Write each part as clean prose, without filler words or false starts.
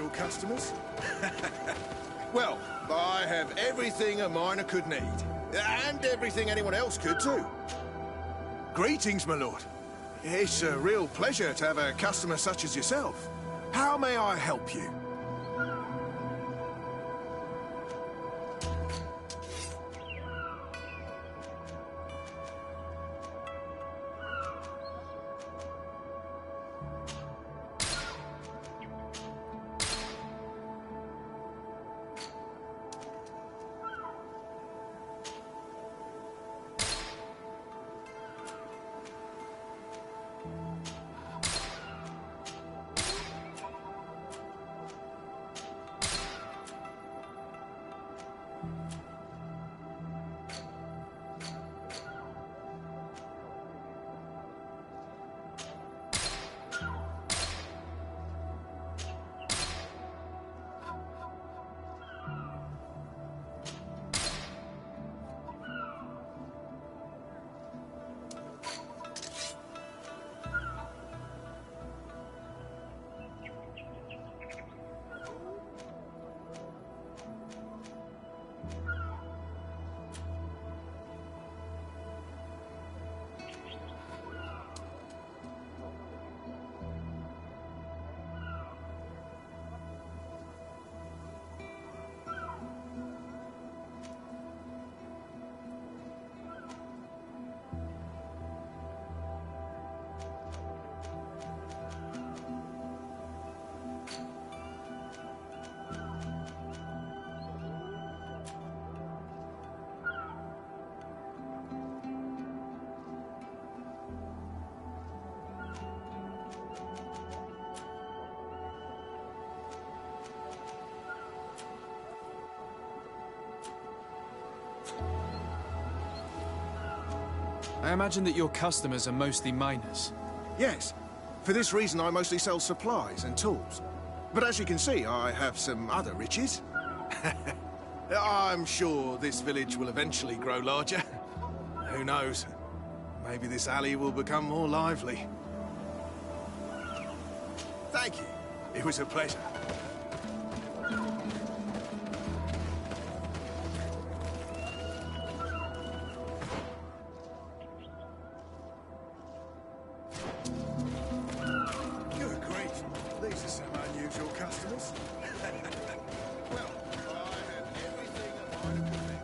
unusual customers? Well, I have everything a miner could need. And everything anyone else could, too. Greetings, my lord. It's a real pleasure to have a customer such as yourself. How may I help you? I imagine that your customers are mostly miners. Yes. For this reason, I mostly sell supplies and tools. But as you can see, I have some other riches. I'm sure this village will eventually grow larger. Who knows? Maybe this alley will become more lively. Thank you. It was a pleasure. Good grief. These are some unusual customers. Well, I have everything a miner could need.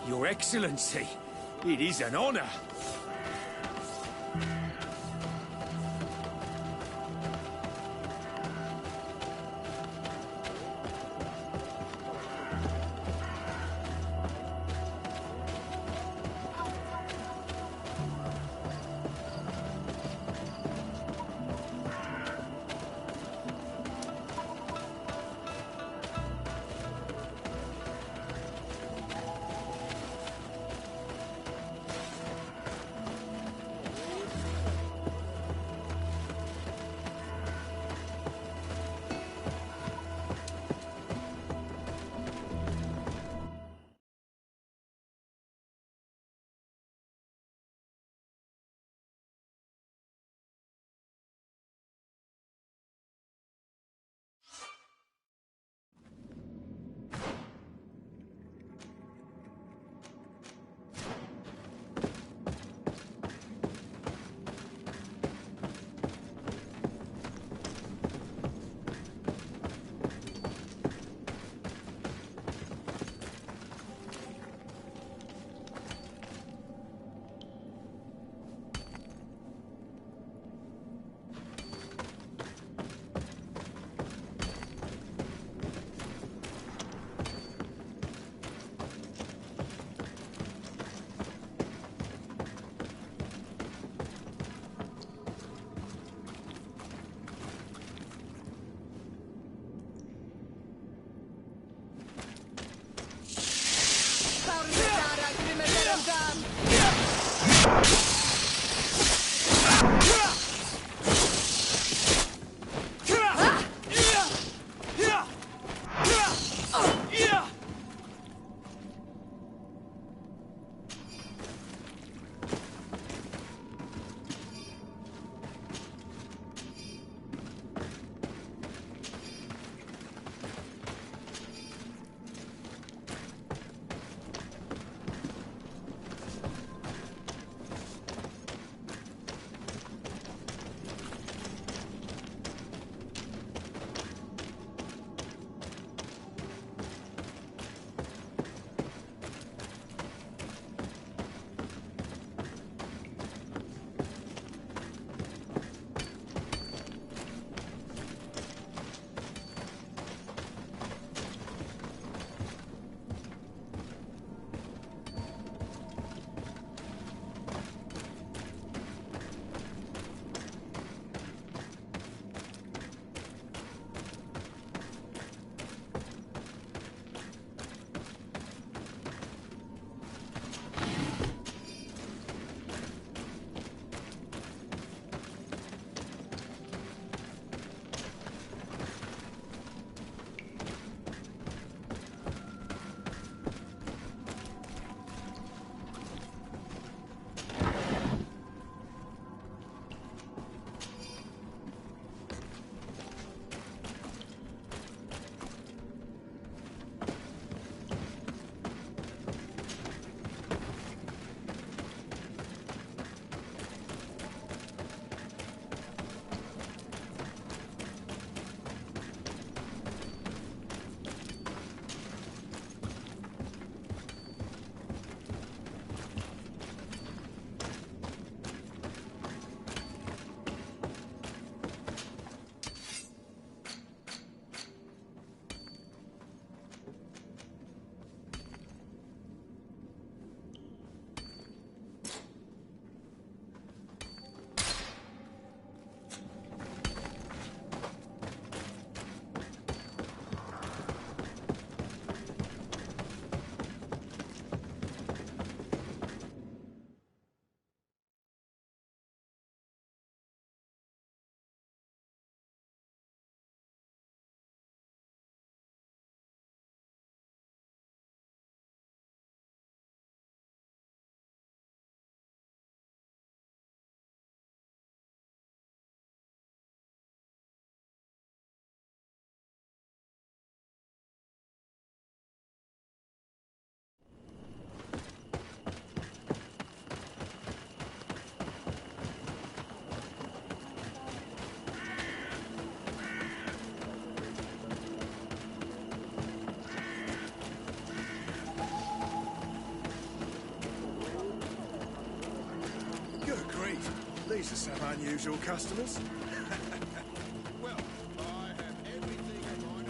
Your Excellency, it is an honor. These are some unusual customers. Well, I have everything in mind.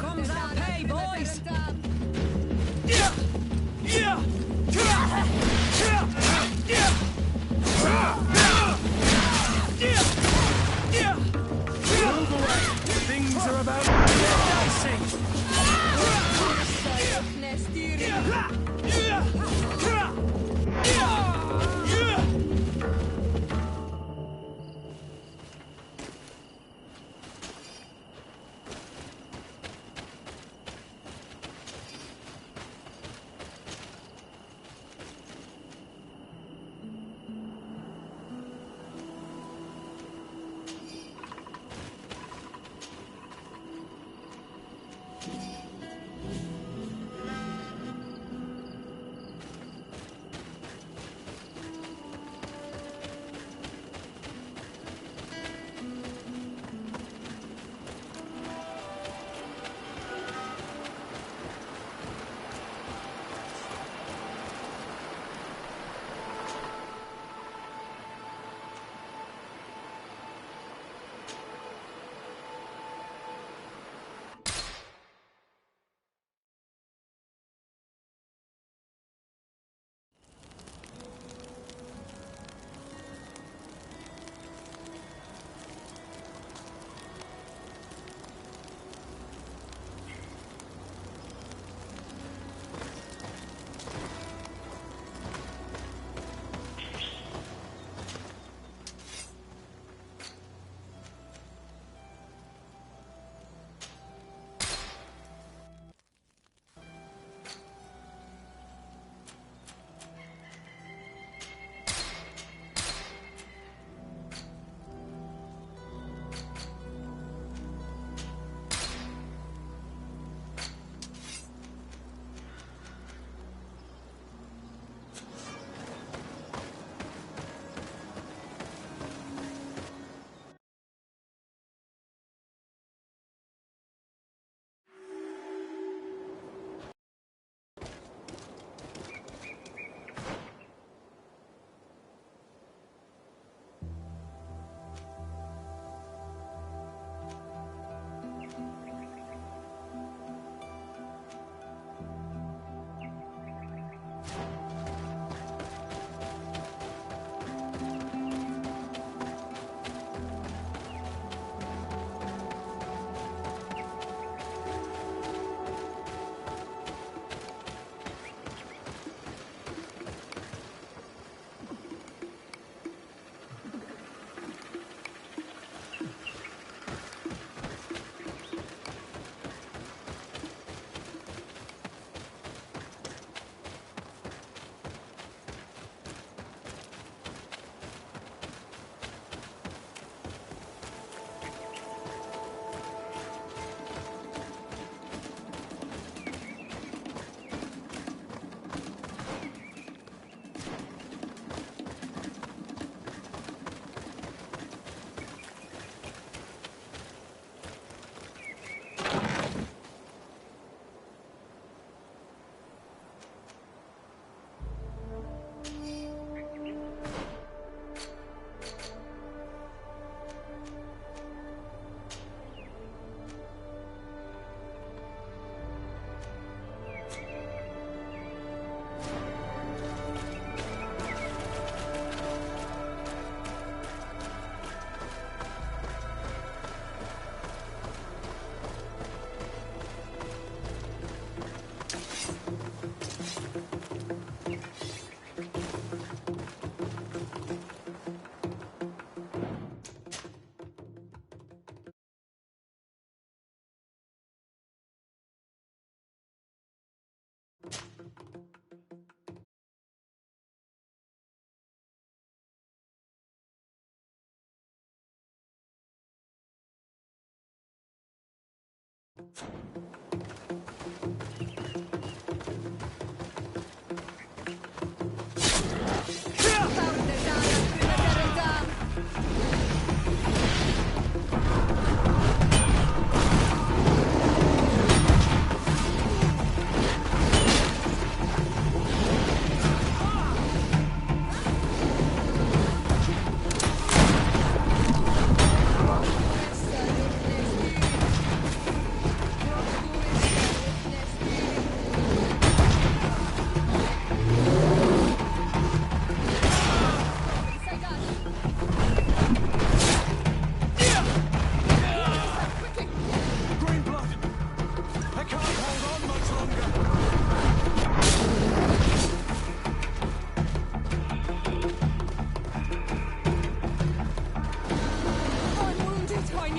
comes that pay, boys! Things are about to get dicey.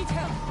need help.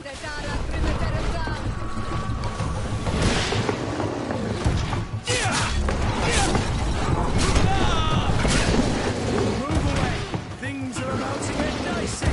Move away! Things are about to get dicey!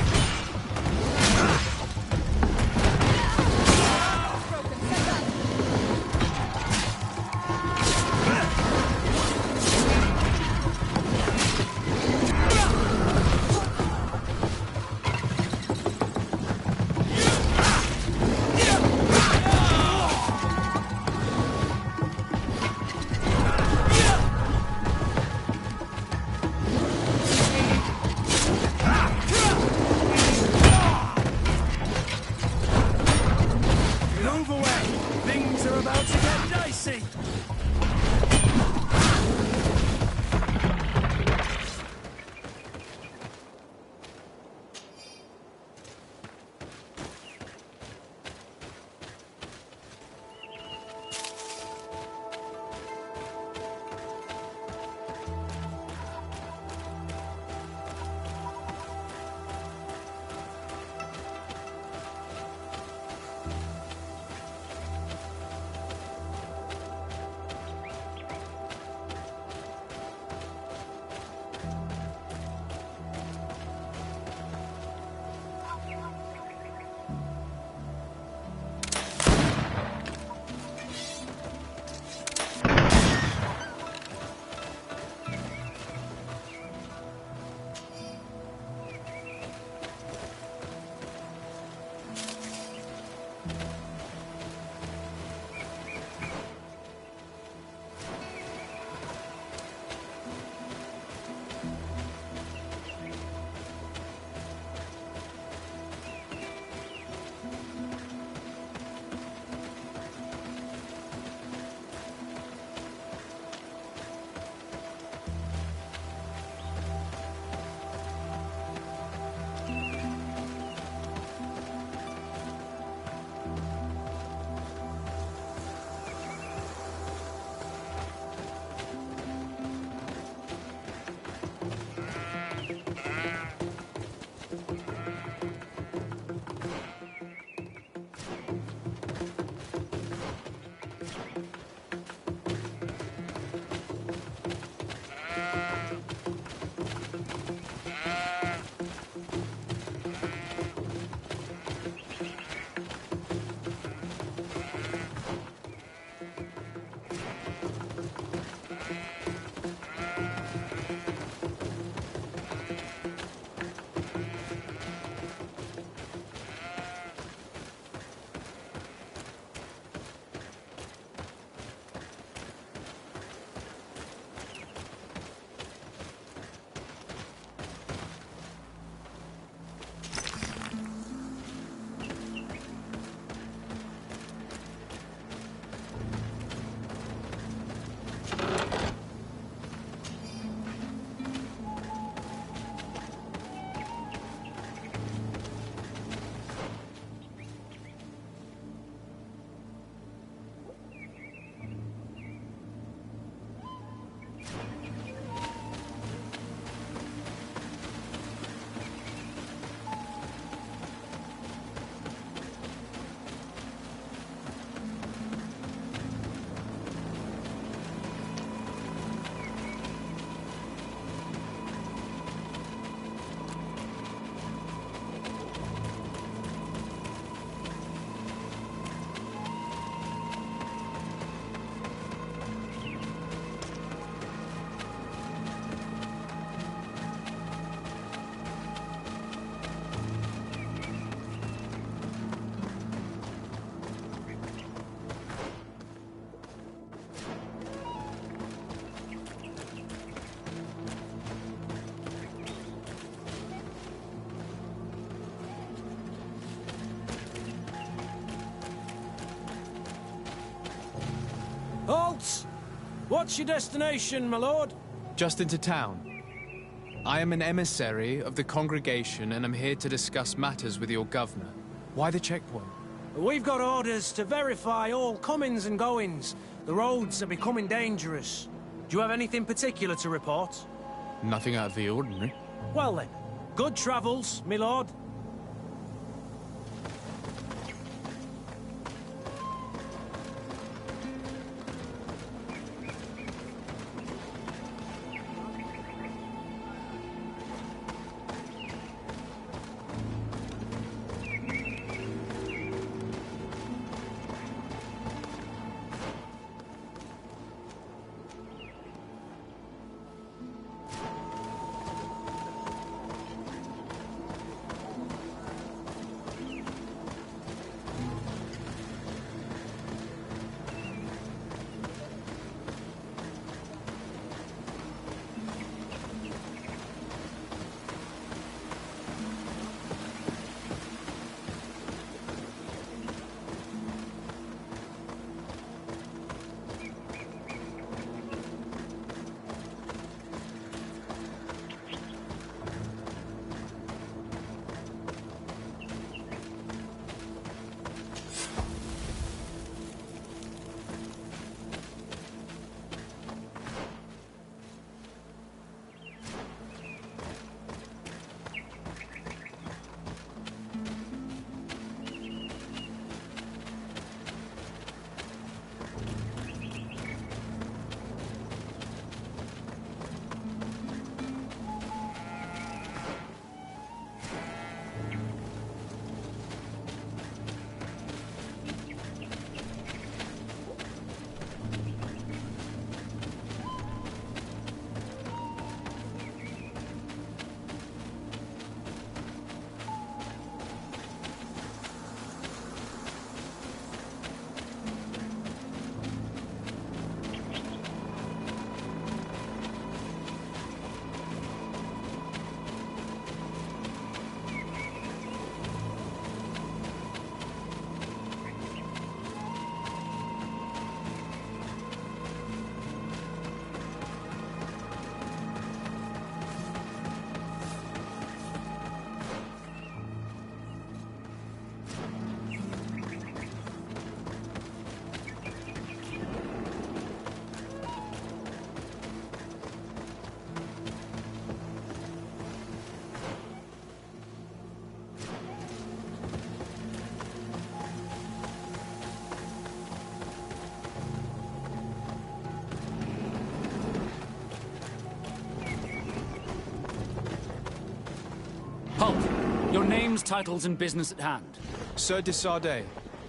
Move away! Things are about to get dicey! Halt! What's your destination, my lord? Just into town. I am an emissary of the congregation and am here to discuss matters with your governor. Why the checkpoint? We've got orders to verify all comings and goings. The roads are becoming dangerous. Do you have anything particular to report? Nothing out of the ordinary. Well then, good travels, my lord. names, titles, and business at hand. Sir Twlstd,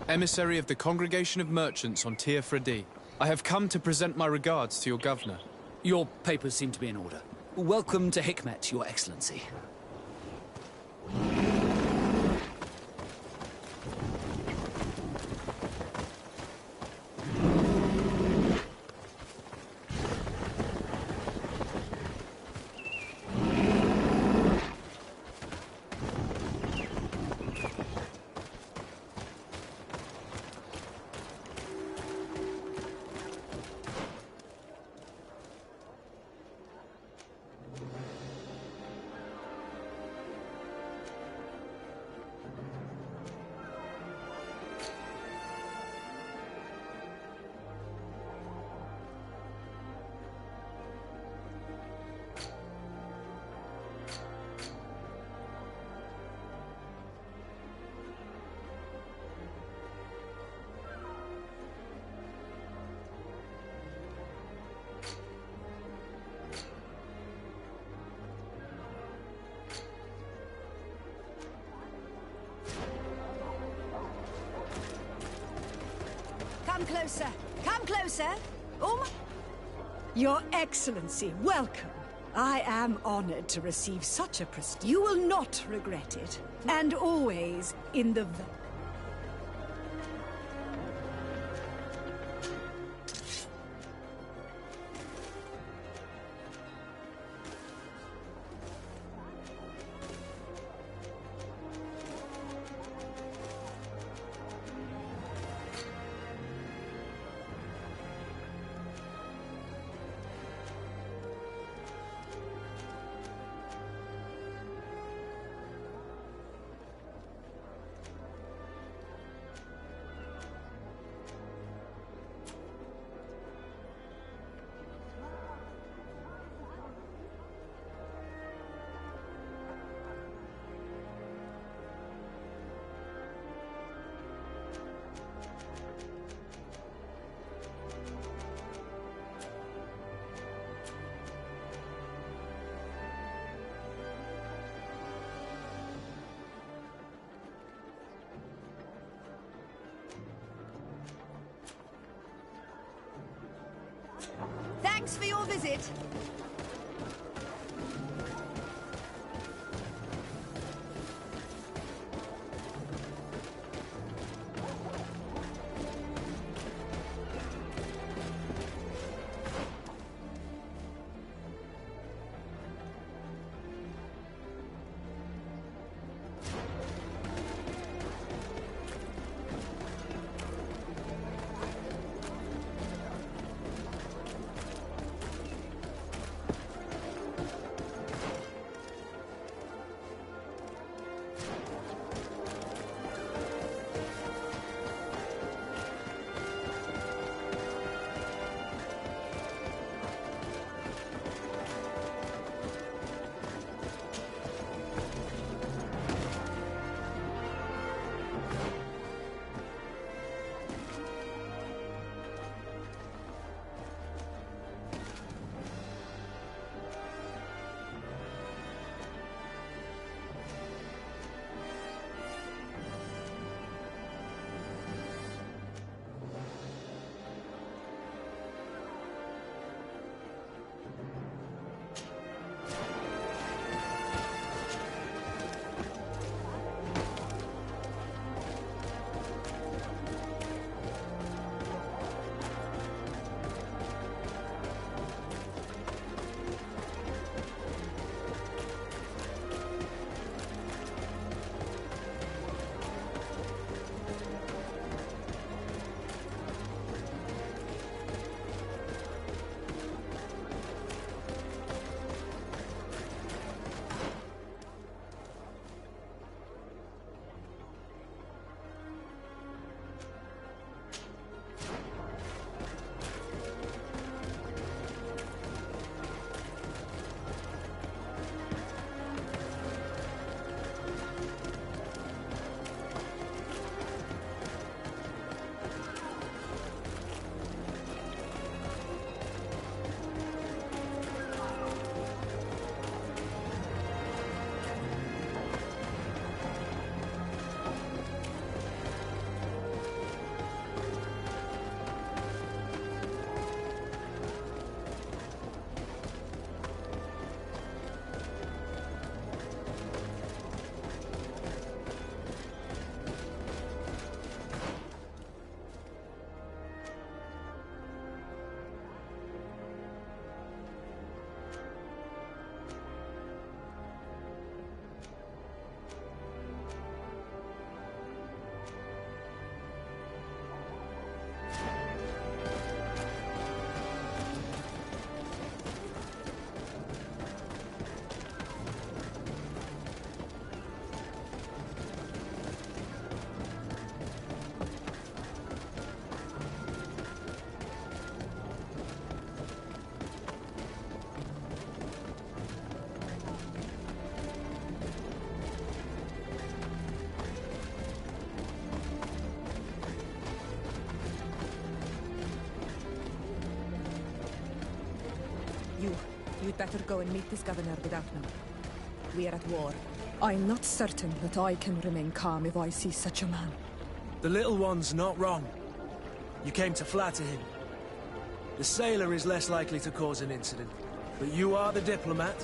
emissary of the Congregation of Merchants on Ps4. I have come to present my regards to your governor. Your papers seem to be in order. Welcome to Hikmet, Your Excellency. Come closer. Come closer. Your Excellency, welcome. I am honored to receive such a prestige. You will not regret it. And always in the... Thanks for your visit. You'd better go and meet this governor without me. We are at war. I'm not certain that I can remain calm if I see such a man. The little one's not wrong. You came to flatter him. The sailor is less likely to cause an incident, but you are the diplomat.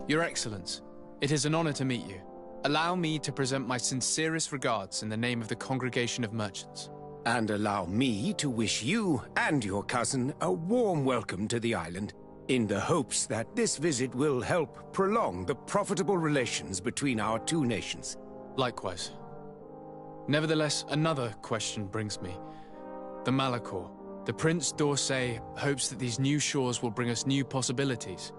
Your Excellence, it is an honor to meet you. Allow me to present my sincerest regards in the name of the Congregation of Merchants. And allow me to wish you and your cousin a warm welcome to the island, in the hopes that this visit will help prolong the profitable relations between our two nations. Likewise. Nevertheless, another question brings me. The Malachor. The Prince d'Orsay hopes that these new shores will bring us new possibilities.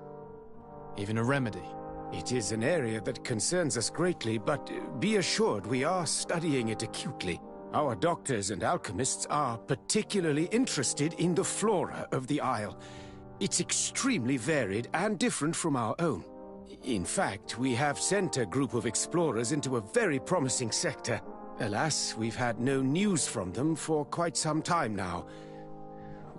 Even a remedy. It is an area that concerns us greatly, but be assured we are studying it acutely. Our doctors and alchemists are particularly interested in the flora of the Isle. It's extremely varied and different from our own. In fact, we have sent a group of explorers into a very promising sector. Alas, we've had no news from them for quite some time now.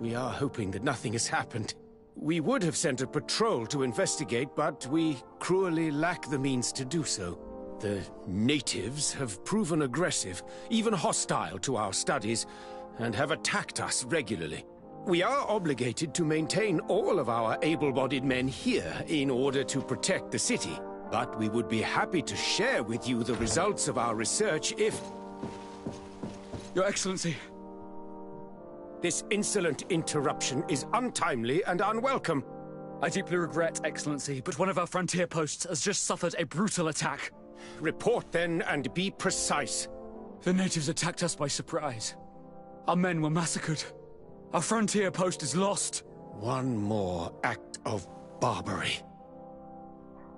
We are hoping that nothing has happened. We would have sent a patrol to investigate, but we cruelly lack the means to do so. The natives have proven aggressive, even hostile to our studies, and have attacked us regularly. We are obligated to maintain all of our able-bodied men here in order to protect the city, but we would be happy to share with you the results of our research if... Your Excellency. This insolent interruption is untimely and unwelcome. I deeply regret, Excellency, but one of our frontier posts has just suffered a brutal attack. Report then, and be precise. The natives attacked us by surprise. Our men were massacred. Our frontier post is lost. One more act of barbarity.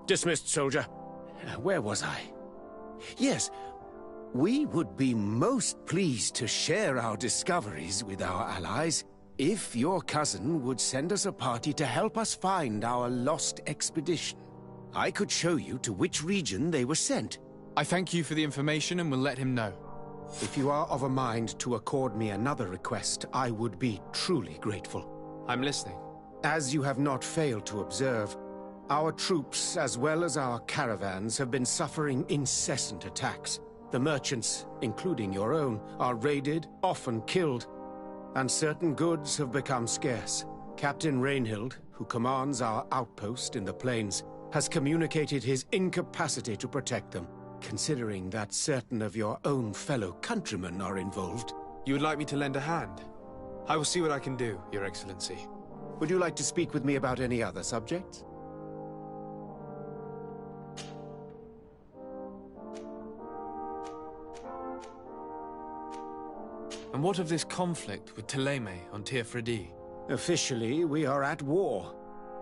Dismissed, soldier. Where was I? Yes. We would be most pleased to share our discoveries with our allies if your cousin would send us a party to help us find our lost expedition. I could show you to which region they were sent. I thank you for the information and will let him know. If you are of a mind to accord me another request, I would be truly grateful. I'm listening. As you have not failed to observe, our troops, as well as our caravans, have been suffering incessant attacks. The merchants, including your own, are raided, often killed, and certain goods have become scarce. Captain Rainhild, who commands our outpost in the plains, has communicated his incapacity to protect them, considering that certain of your own fellow countrymen are involved. You would like me to lend a hand? I will see what I can do, Your Excellency. Would you like to speak with me about any other subjects? And what of this conflict with Twlstd on Twlstd? Officially, we are at war,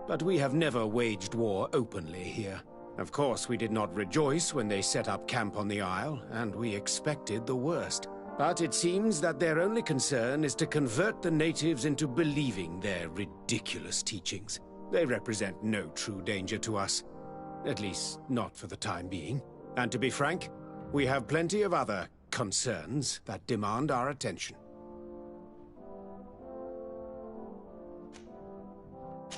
but we have never waged war openly here. Of course, we did not rejoice when they set up camp on the Isle, and we expected the worst. But it seems that their only concern is to convert the natives into believing their ridiculous teachings. They represent no true danger to us. At least, not for the time being. And to be frank, we have plenty of other concerns that demand our attention.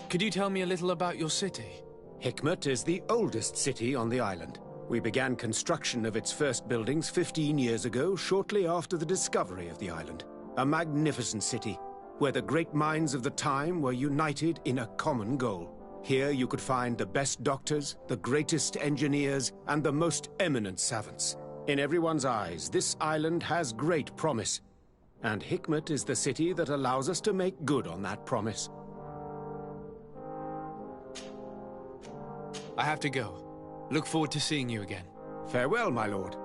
Could you tell me a little about your city? Hikmet is the oldest city on the island. We began construction of its first buildings 15 years ago, shortly after the discovery of the island. A magnificent city, where the great minds of the time were united in a common goal. Here you could find the best doctors, the greatest engineers, and the most eminent savants. In everyone's eyes, this island has great promise. And Hikmet is the city that allows us to make good on that promise. I have to go. Look forward to seeing you again. Farewell, my lord.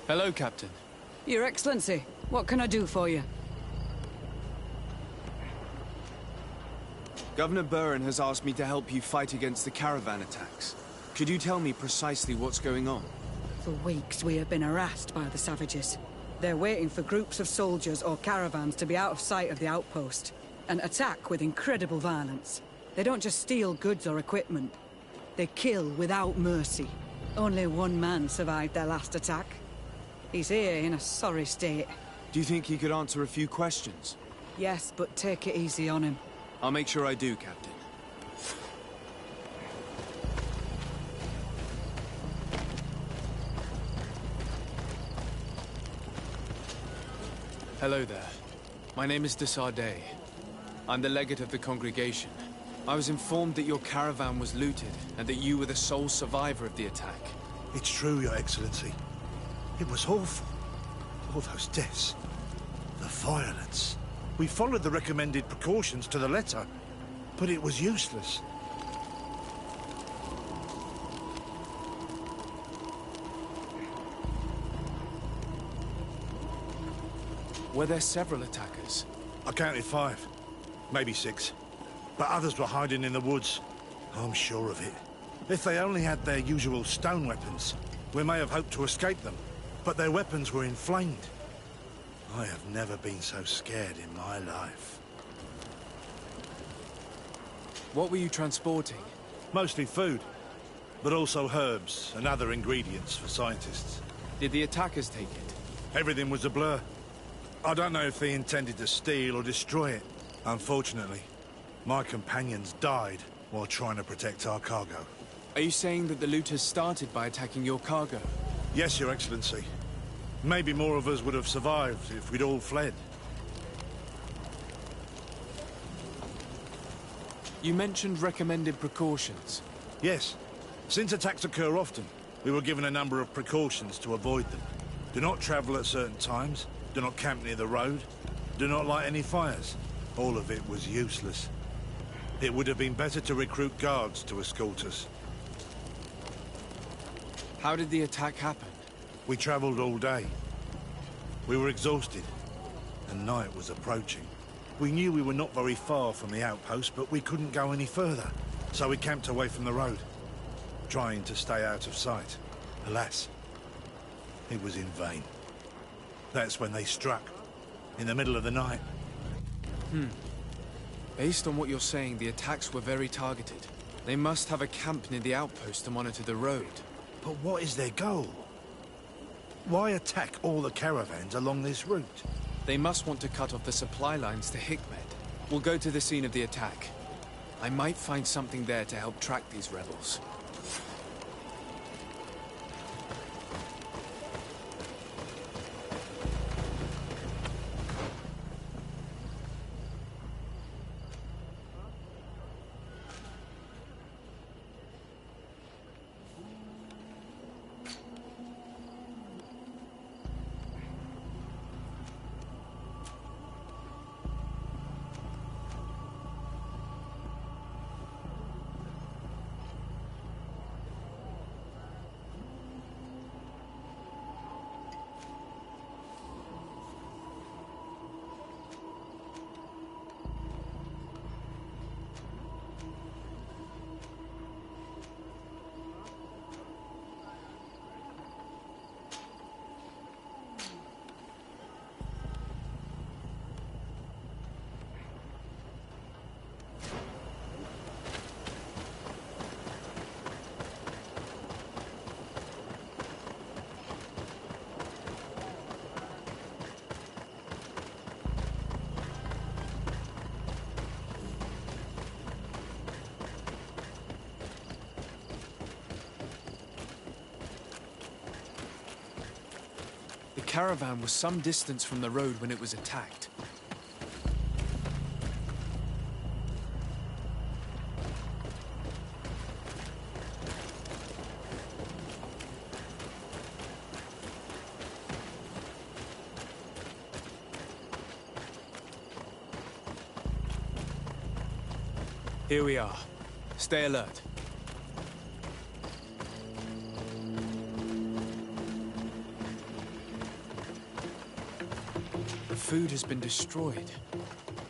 Hello, Captain. Your Excellency, what can I do for you? Governor Buren has asked me to help you fight against the caravan attacks. Could you tell me precisely what's going on? For weeks, we have been harassed by the savages. They're waiting for groups of soldiers or caravans to be out of sight of the outpost, and attack with incredible violence. They don't just steal goods or equipment. They kill without mercy. Only one man survived their last attack. He's here in a sorry state. Do you think he could answer a few questions? Yes, but take it easy on him. I'll make sure I do, Captain. Hello there. My name is Twlstd. I'm the legate of the congregation. I was informed that your caravan was looted, and that you were the sole survivor of the attack. It's true, Your Excellency. It was awful. All those deaths. The violence. We followed the recommended precautions to the letter, but it was useless. Were there several attackers? I counted 5, maybe 6. But others were hiding in the woods. I'm sure of it. If they only had their usual stone weapons, we may have hoped to escape them. But their weapons were inflamed. I have never been so scared in my life. What were you transporting? Mostly food, but also herbs and other ingredients for scientists. Did the attackers take it? Everything was a blur. I don't know if they intended to steal or destroy it. Unfortunately, my companions died while trying to protect our cargo. Are you saying that the looters started by attacking your cargo? Yes, Your Excellency. Maybe more of us would have survived if we'd all fled. You mentioned recommended precautions. Yes. Since attacks occur often, we were given a number of precautions to avoid them. Do not travel at certain times. Do not camp near the road. Do not light any fires. All of it was useless. It would have been better to recruit guards to escort us. How did the attack happen? We traveled all day. We were exhausted, and night was approaching. We knew we were not very far from the outpost, but we couldn't go any further. So we camped away from the road, trying to stay out of sight. Alas, it was in vain. That's when they struck, in the middle of the night. Based on what you're saying, the attacks were very targeted. They must have a camp near the outpost to monitor the road. But what is their goal? Why attack all the caravans along this route? They must want to cut off the supply lines to Hikmet. We'll go to the scene of the attack. I might find something there to help track these rebels. The caravan was some distance from the road when it was attacked. Here we are. Stay alert. The food has been destroyed.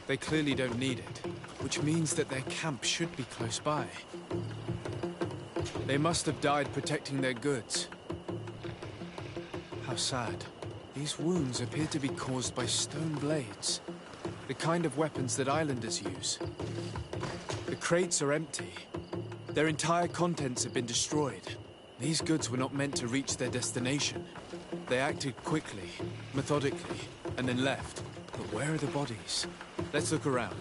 They clearly don't need it, which means that their camp should be close by. They must have died protecting their goods. How sad. These wounds appear to be caused by stone blades. The kind of weapons that islanders use. The crates are empty. Their entire contents have been destroyed. These goods were not meant to reach their destination. They acted quickly, methodically, and then left. But where are the bodies? Let's look around.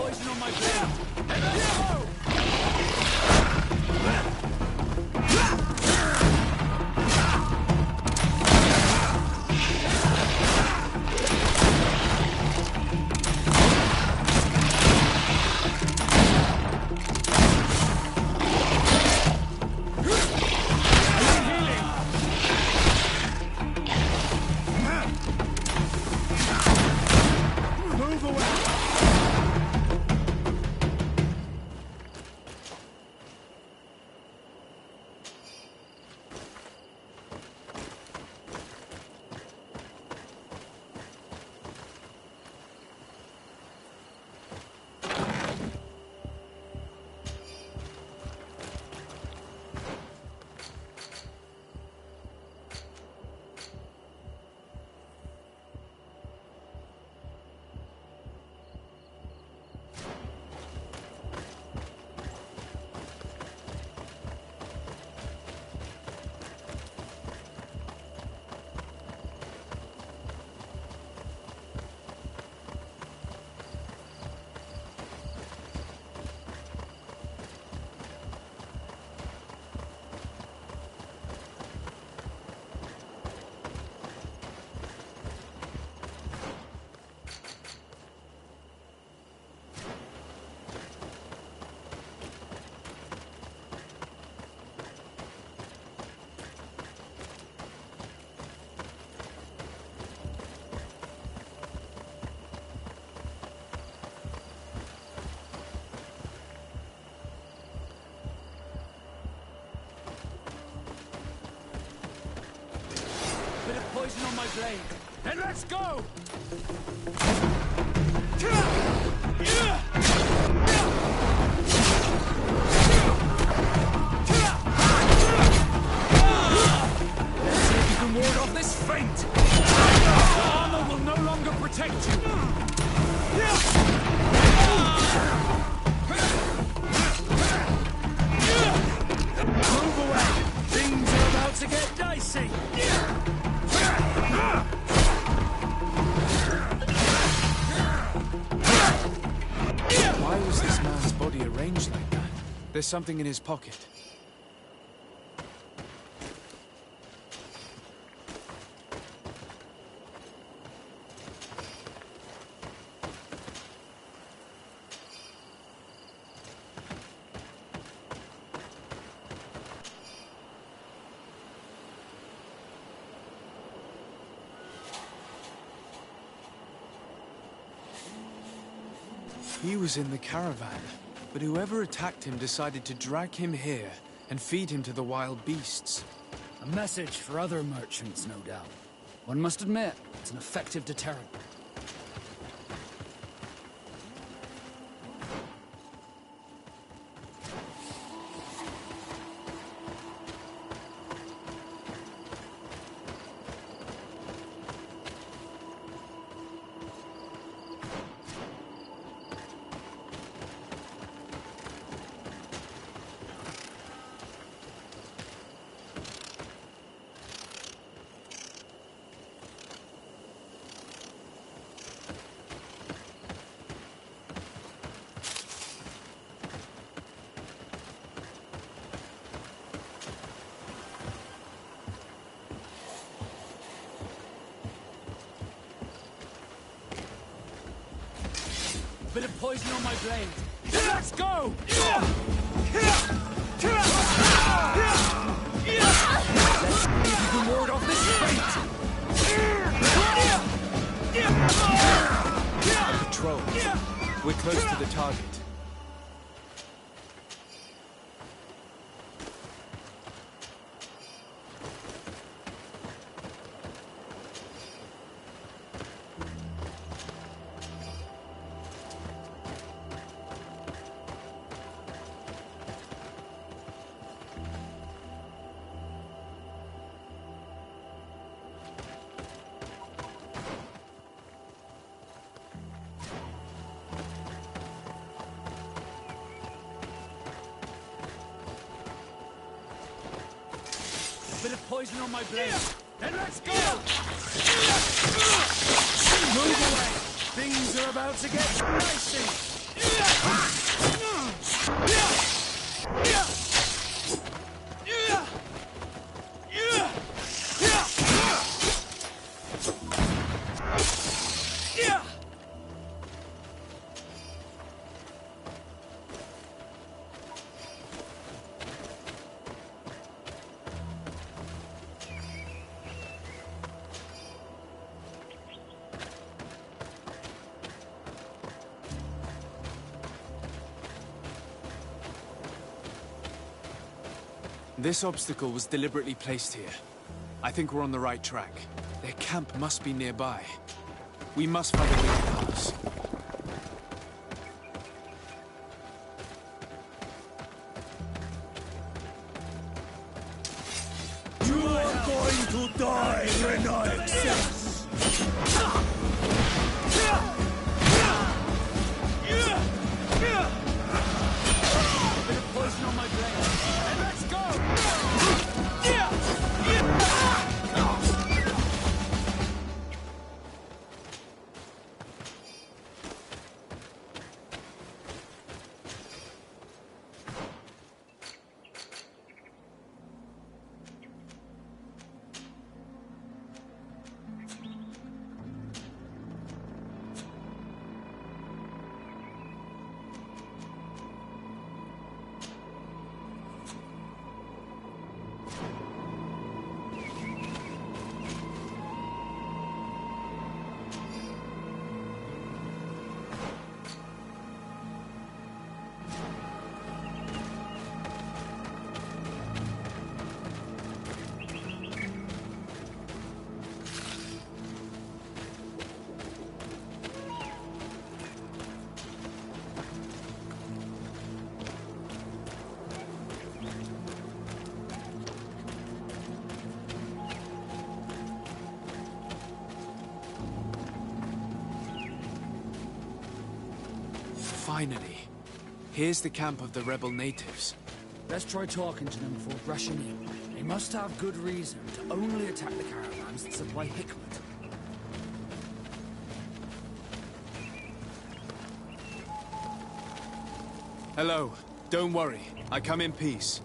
Poison on my blade! Poison on my blade. Then let's go! Let's see if you can ward off this feint. Your armor will no longer protect you. Move away. Things are about to get dicey. Why was this man's body arranged like that? There's something in his pocket. He was in the caravan, but whoever attacked him decided to drag him here and feed him to the wild beasts. A message for other merchants, no doubt. One must admit, it's an effective deterrent. Bit of poison on my blade. Let's go! Let's see if you can ward off this feint. A patrol. We're close to the target. Bit of poison on my blade. Then let's go! Move away! Things are about to get dicey! This obstacle was deliberately placed here. I think we're on the right track. Their camp must be nearby. We must find a way to pass. You are going to die, Renix! Poison on my blade. And let's go! Finally. Here's the camp of the rebel natives. Let's try talking to them before rushing in. They must have good reason to only attack the caravans that supply Hikmet. Hello. Don't worry. I come in peace.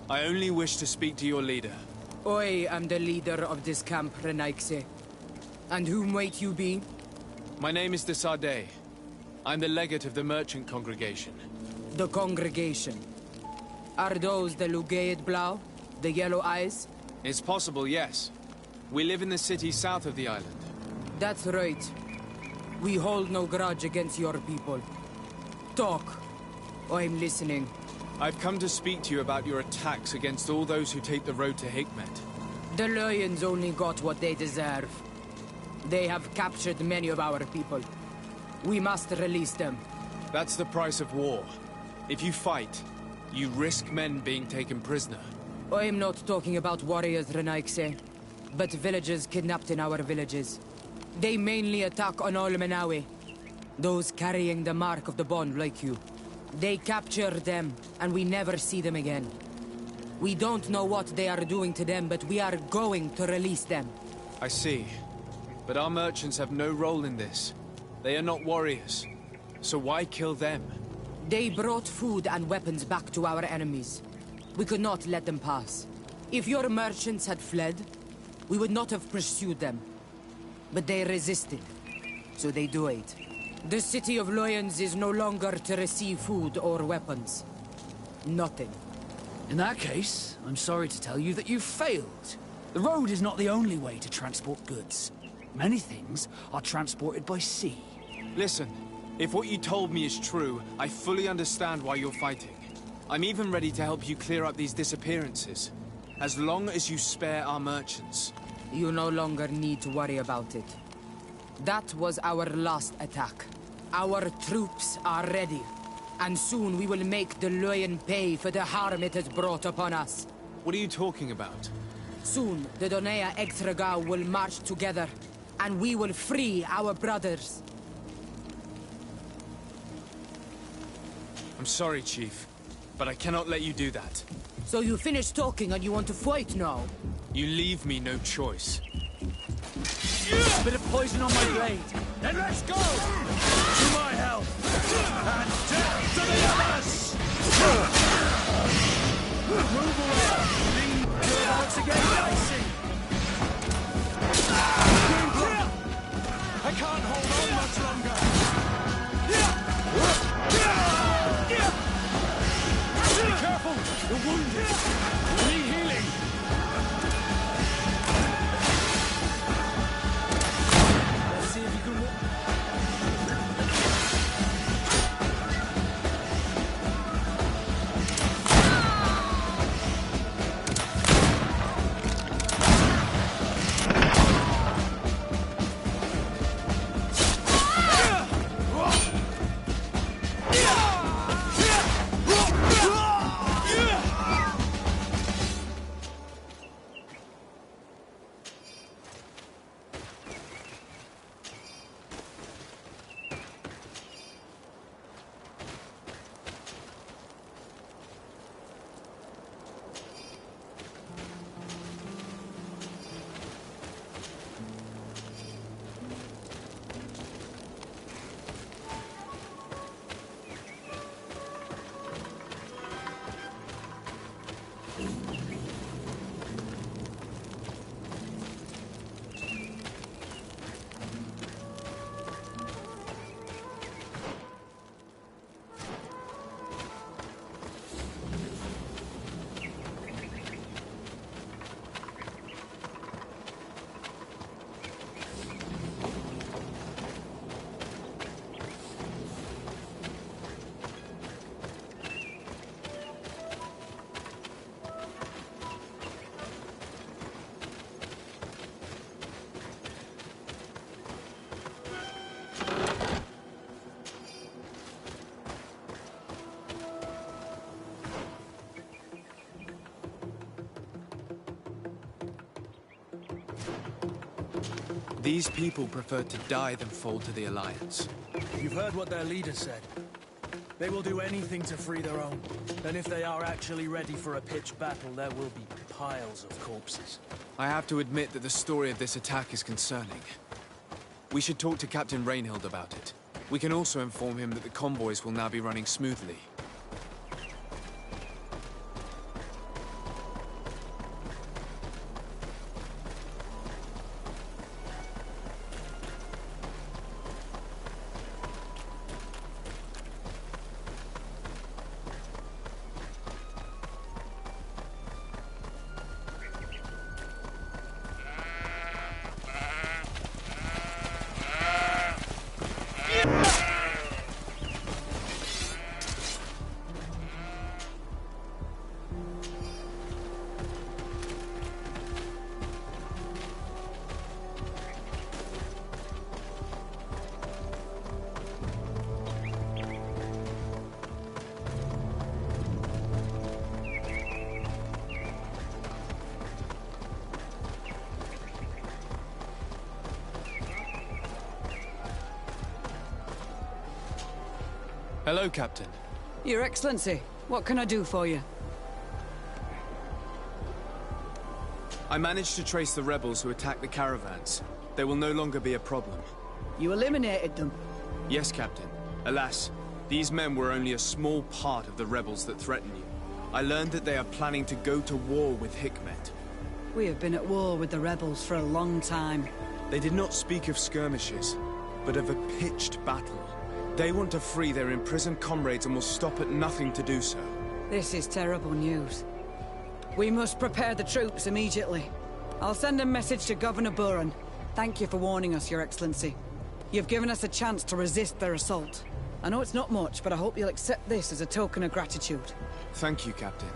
I only wish to speak to your leader. I am the leader of this camp, Renaikse. And whom might you be? My name is Twlstd. I'm the legate of the merchant congregation. The congregation. Are those the Lugaid Blau? The Yellow Eyes? It's possible, yes. We live in the city south of the island. That's right. We hold no grudge against your people. Talk. I'm listening. I've come to speak to you about your attacks against all those who take the road to Hikmet. The Lions only got what they deserve. They have captured many of our people. We must release them. That's the price of war. If you fight, you risk men being taken prisoner. I'm not talking about warriors, Renaikse, but villagers kidnapped in our villages. They mainly attack on Olmenawe, those carrying the mark of the bond like you. They capture them, and we never see them again. We don't know what they are doing to them, but we are going to release them. I see. But our merchants have no role in this. They are not warriors. So why kill them? They brought food and weapons back to our enemies. We could not let them pass. If your merchants had fled, we would not have pursued them. But they resisted, so they died. The city of Lions is no longer to receive food or weapons. Nothing. In that case, I'm sorry to tell you that you've failed. The road is not the only way to transport goods. Many things are transported by sea. Listen, if what you told me is true, I fully understand why you're fighting. I'm even ready to help you clear up these disappearances. As long as you spare our merchants. You no longer need to worry about it. That was our last attack. Our troops are ready. And soon we will make the Lion pay for the harm it has brought upon us. What are you talking about? Soon, the Donea Extraga will march together, and we will free our brothers. I'm sorry, Chief, but I cannot let you do that. So you finished talking and you want to fight now? You leave me no choice. A bit of poison on my blade. Then let's go! To my help! And death to the others! Move away! You're about to get dicey! I can't hold on much longer! Be careful! You're wounded! You need healing! Let's see if you can... These people prefer to die than fall to the Alliance. You've heard what their leader said. They will do anything to free their own. And if they are actually ready for a pitched battle, there will be piles of corpses. I have to admit that the story of this attack is concerning. We should talk to Captain Rainhild about it. We can also inform him that the convoys will now be running smoothly. Hello, Captain. Your Excellency, what can I do for you? I managed to trace the rebels who attacked the caravans. They will no longer be a problem. You eliminated them? Yes, Captain. Alas, these men were only a small part of the rebels that threaten you. I learned that they are planning to go to war with Hikmet. We have been at war with the rebels for a long time. They did not speak of skirmishes, but of a pitched battle. They want to free their imprisoned comrades and will stop at nothing to do so. This is terrible news. We must prepare the troops immediately. I'll send a message to Governor Buran. Thank you for warning us, Your Excellency. You've given us a chance to resist their assault. I know it's not much, but I hope you'll accept this as a token of gratitude. Thank you, Captain.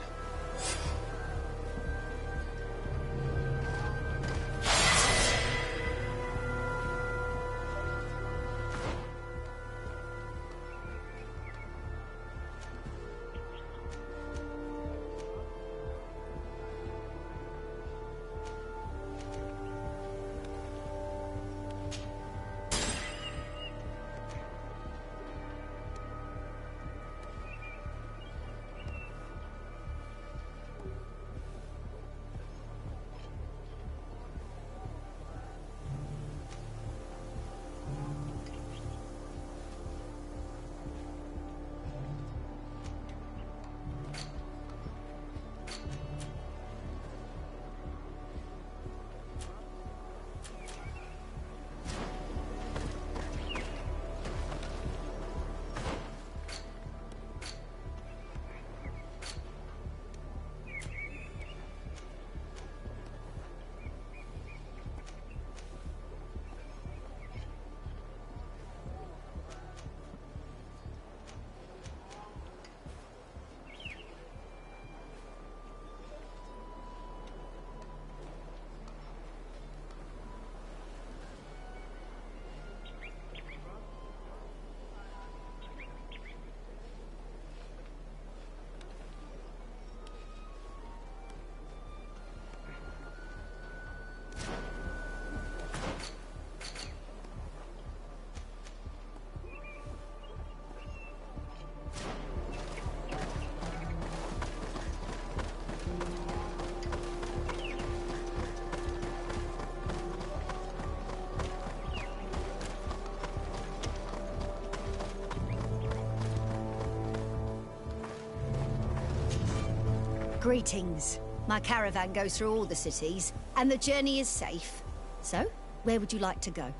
Greetings. My caravan goes through all the cities, and the journey is safe. So, where would you like to go?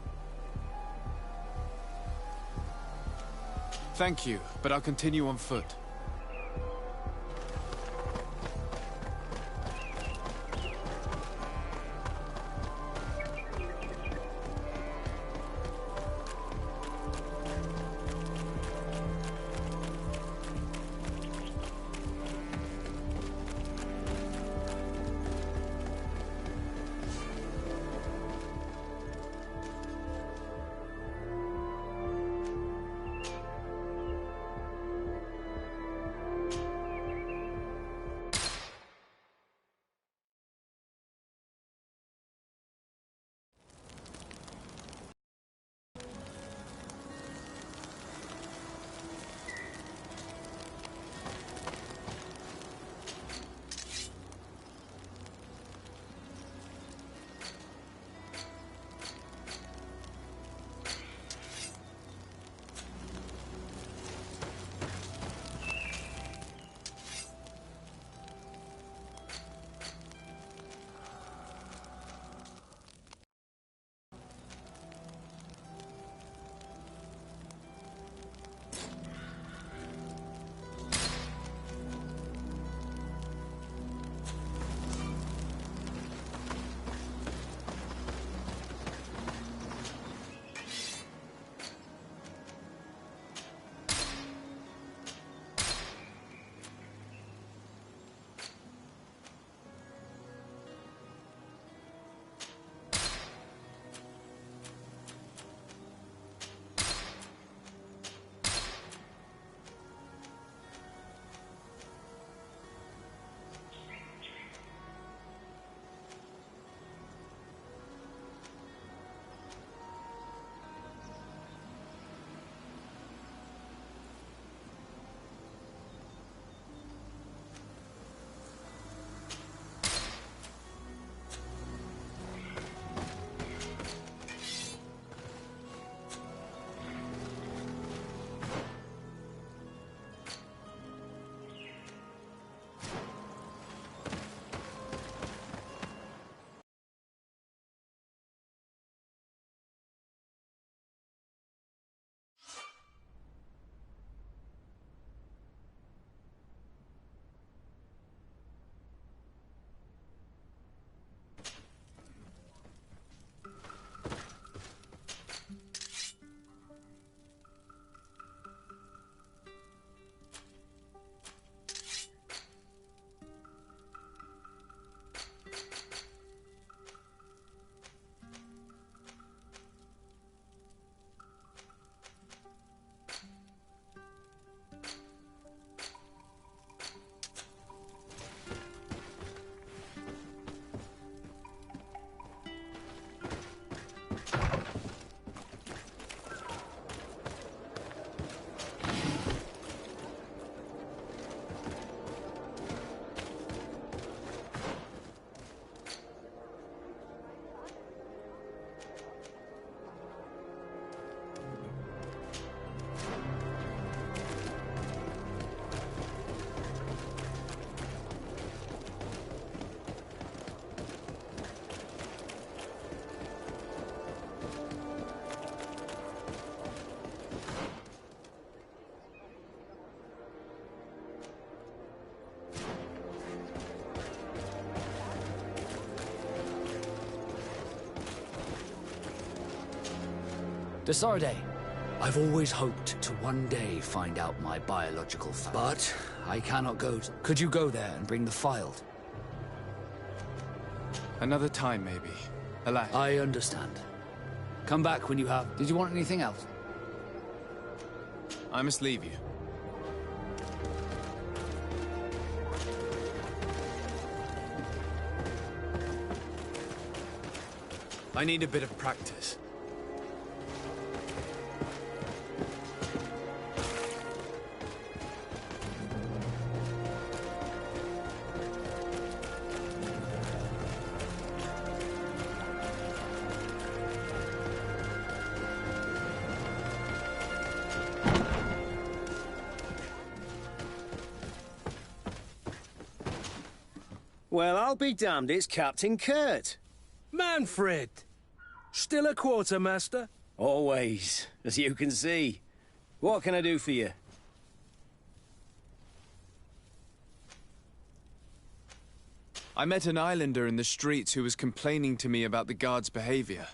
Thank you, but I'll continue on foot. Twlstd, I've always hoped to one day find out my biological family. But I cannot go. Could you go there and bring the file? Another time, maybe. Alas. I understand. Come back when you have... Did you want anything else? I must leave you. I need a bit of practice. Well, I'll be damned, it's Captain Kurt. Manfred! Still a quartermaster? Always, as you can see. What can I do for you? I met an islander in the streets who was complaining to me about the guard's behavior.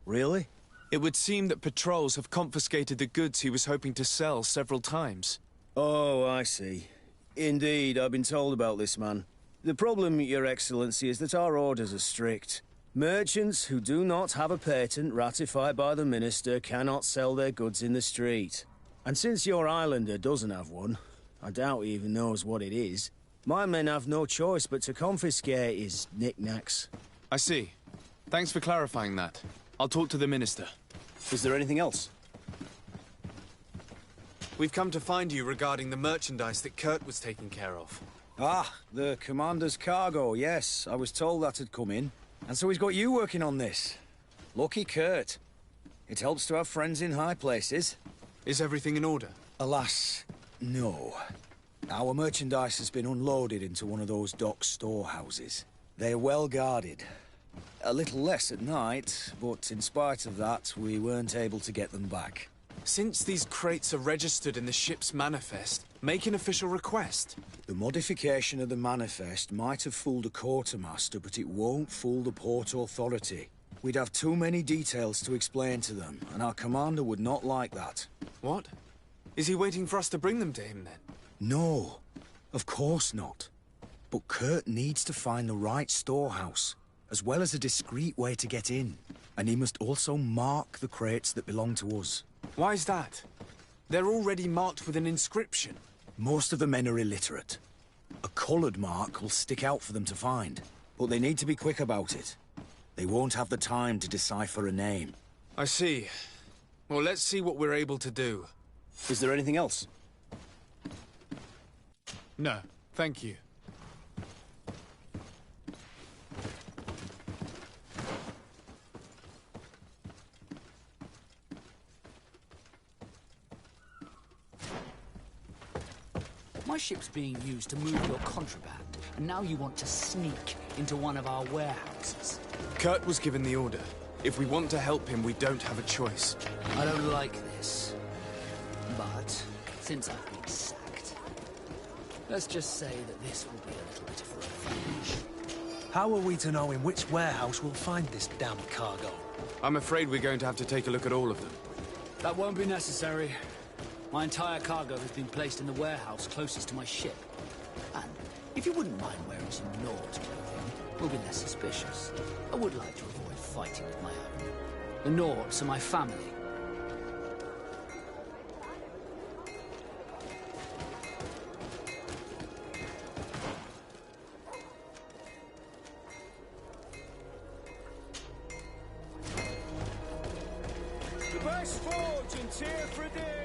Really? It would seem that patrols have confiscated the goods he was hoping to sell several times. Oh, I see. Indeed, I've been told about this man. The problem, Your Excellency, is that our orders are strict. Merchants who do not have a patent ratified by the Minister cannot sell their goods in the street. And since your islander doesn't have one, I doubt he even knows what it is, my men have no choice but to confiscate his knickknacks. I see. Thanks for clarifying that. I'll talk to the Minister. Is there anything else? We've come to find you regarding the merchandise that Kurt was taking care of. Ah, the Commander's cargo, yes. I was told that had come in. And so he's got you working on this. Lucky Kurt. It helps to have friends in high places. Is everything in order? Alas, no. Our merchandise has been unloaded into one of those dock storehouses. They're well guarded. A little less at night, but in spite of that, we weren't able to get them back. Since these crates are registered in the ship's manifest, make an official request. The modification of the manifest might have fooled a quartermaster, but it won't fool the Port Authority. We'd have too many details to explain to them, and our commander would not like that. What? Is he waiting for us to bring them to him, then? No, of course not. But Kurt needs to find the right storehouse, as well as a discreet way to get in. And he must also mark the crates that belong to us. Why is that? They're already marked with an inscription. Most of the men are illiterate. A coloured mark will stick out for them to find, but they need to be quick about it. They won't have the time to decipher a name. I see. Well, let's see what we're able to do. Is there anything else? No, thank you. My ship's being used to move your contraband, and now you want to sneak into one of our warehouses. Kurt was given the order. If we want to help him, we don't have a choice. I don't like this. But, since I've been sacked, let's just say that this will be a little bit of revenge. How are we to know in which warehouse we'll find this damned cargo? I'm afraid we're going to have to take a look at all of them. That won't be necessary. My entire cargo has been placed in the warehouse closest to my ship. And if you wouldn't mind wearing some Nord's clothing, we'll be less suspicious. I would like to avoid fighting with my own. The Nords are my family. The best forge in Tier 3D!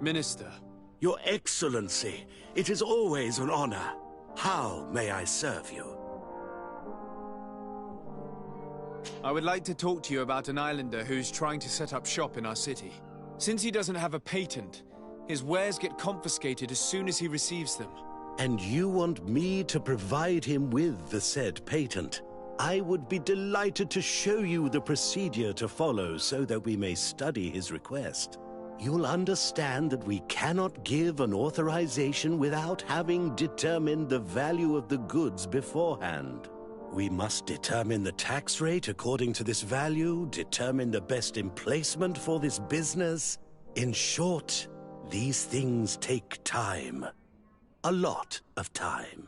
Minister. Your Excellency, it is always an honor. How may I serve you? I would like to talk to you about an islander who's trying to set up shop in our city. Since he doesn't have a patent, His wares get confiscated as soon as he receives them. And you want me to provide him with the said patent? I would be delighted to show you the procedure to follow so that we may study his request. You'll understand that we cannot give an authorization without having determined the value of the goods beforehand. We must determine the tax rate according to this value, determine the best emplacement for this business. In short, these things take time. A lot of time.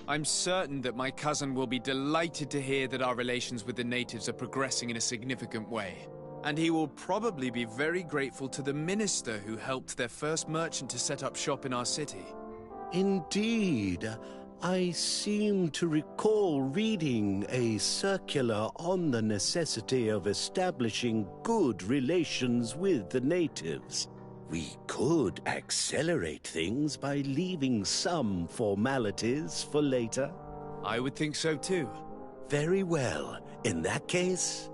I'm certain that my cousin will be delighted to hear that our relations with the natives are progressing in a significant way. And he will probably be very grateful to the minister who helped their first merchant to set up shop in our city. Indeed. I seem to recall reading a circular on the necessity of establishing good relations with the natives. We could accelerate things by leaving some formalities for later. I would think so too. Very well. In that case,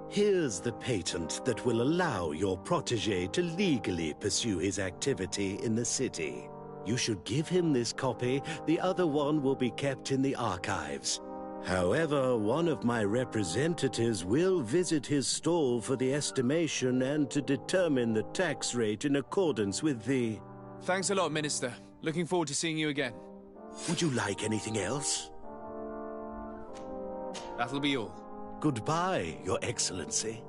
here's the patent that will allow your protégé to legally pursue his activity in the city. You should give him this copy. The other one will be kept in the archives. However, one of my representatives will visit his stall for the estimation and to determine the tax rate in accordance with the... Thanks a lot, Minister. Looking forward to seeing you again. Would you like anything else? That'll be all. Goodbye, Your Excellency.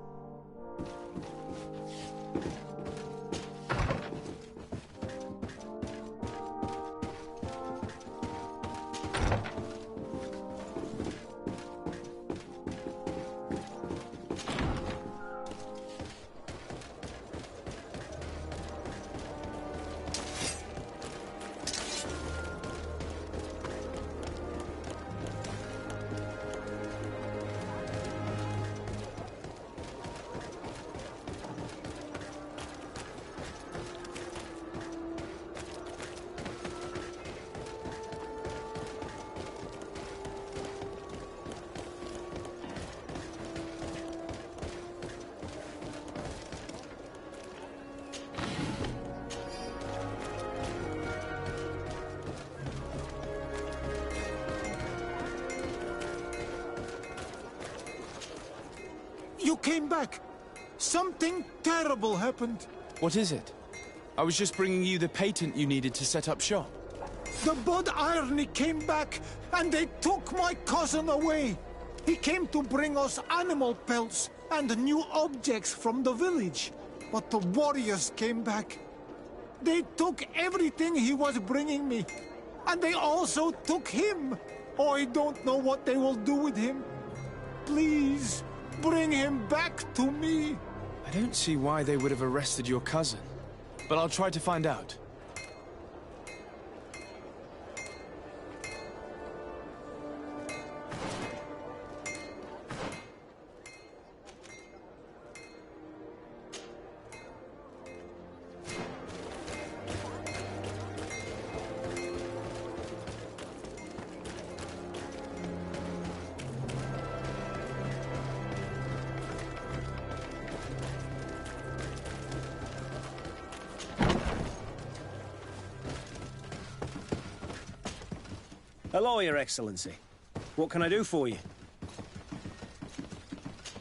You came back. Something terrible happened. What is it? I was just bringing you the patent you needed to set up shop. The Bud Irony came back, and they took my cousin away. He came to bring us animal pelts and new objects from the village. But the warriors came back. They took everything he was bringing me. And they also took him. Oh, I don't know what they will do with him. Please, bring him back to me. I don't see why they would have arrested your cousin, but I'll try to find out. Hello, Your Excellency. What can I do for you?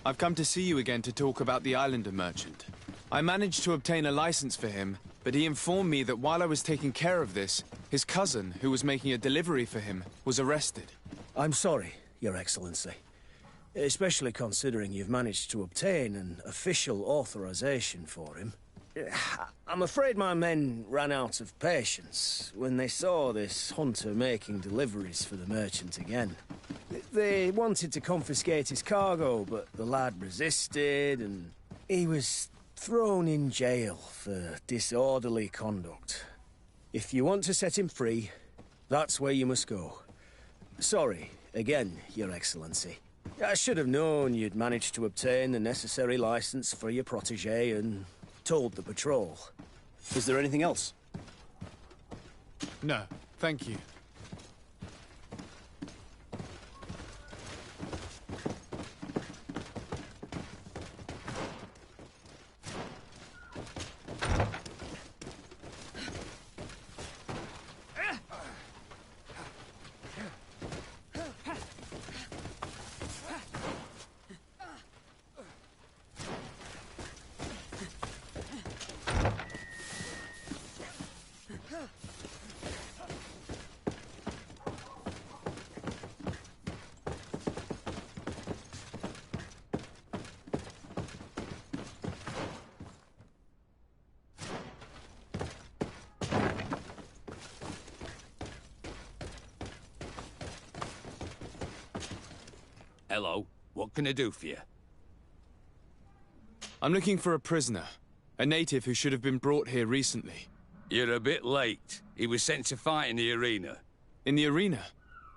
I've come to see you again to talk about the Islander merchant. I managed to obtain a license for him, but he informed me that while I was taking care of this, his cousin, who was making a delivery for him, was arrested. I'm sorry, Your Excellency. Especially considering you've managed to obtain an official authorization for him. I'm afraid my men ran out of patience when they saw this hunter making deliveries for the merchant again. They wanted to confiscate his cargo, but the lad resisted, and he was thrown in jail for disorderly conduct. If you want to set him free, that's where you must go. Sorry, again, Your Excellency. I should have known you'd managed to obtain the necessary license for your protégé and told the patrol. Is there anything else? No, thank you. Hello. What can I do for you? I'm looking for a prisoner. A native who should have been brought here recently. You're a bit late. He was sent to fight in the arena. In the arena?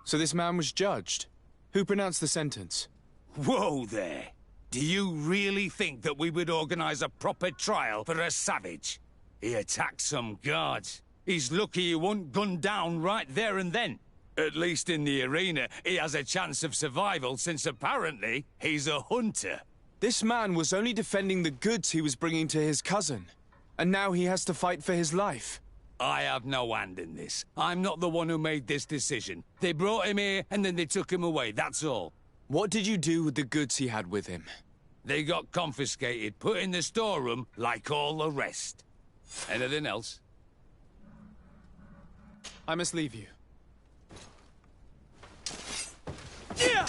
So this man was judged? Who pronounced the sentence? Whoa there! Do you really think that we would organize a proper trial for a savage? He attacked some guards. He's lucky he wasn't gunned down right there and then. At least in the arena, he has a chance of survival since apparently he's a hunter. This man was only defending the goods he was bringing to his cousin. And now he has to fight for his life. I have no hand in this. I'm not the one who made this decision. They brought him here and then they took him away, that's all. What did you do with the goods he had with him? They got confiscated, put in the storeroom like all the rest. Anything else? I must leave you. Yeah!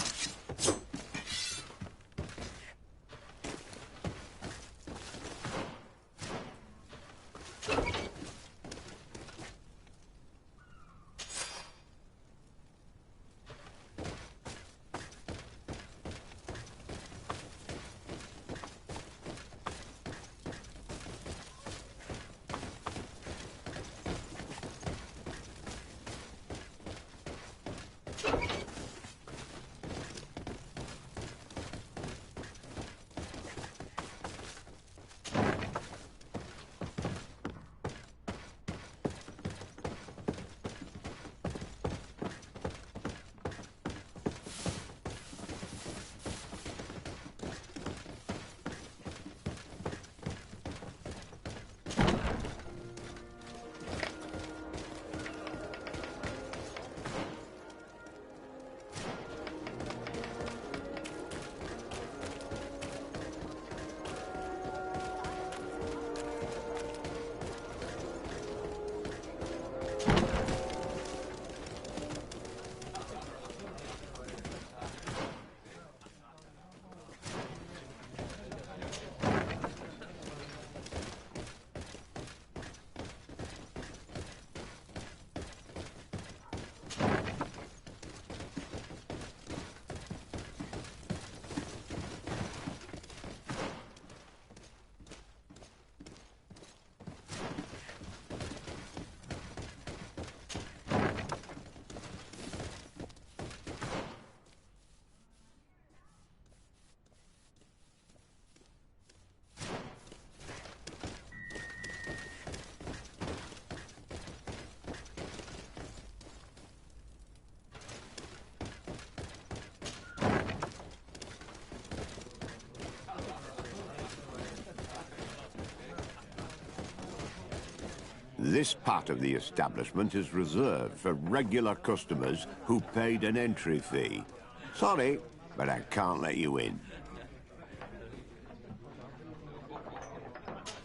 This part of the establishment is reserved for regular customers who paid an entry fee. Sorry, but I can't let you in.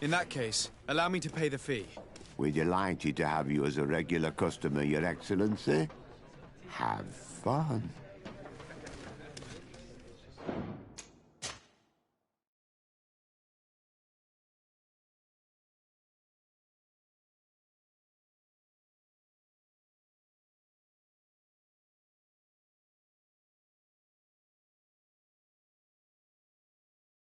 In that case, allow me to pay the fee. We're delighted to have you as a regular customer, Your Excellency. Have fun.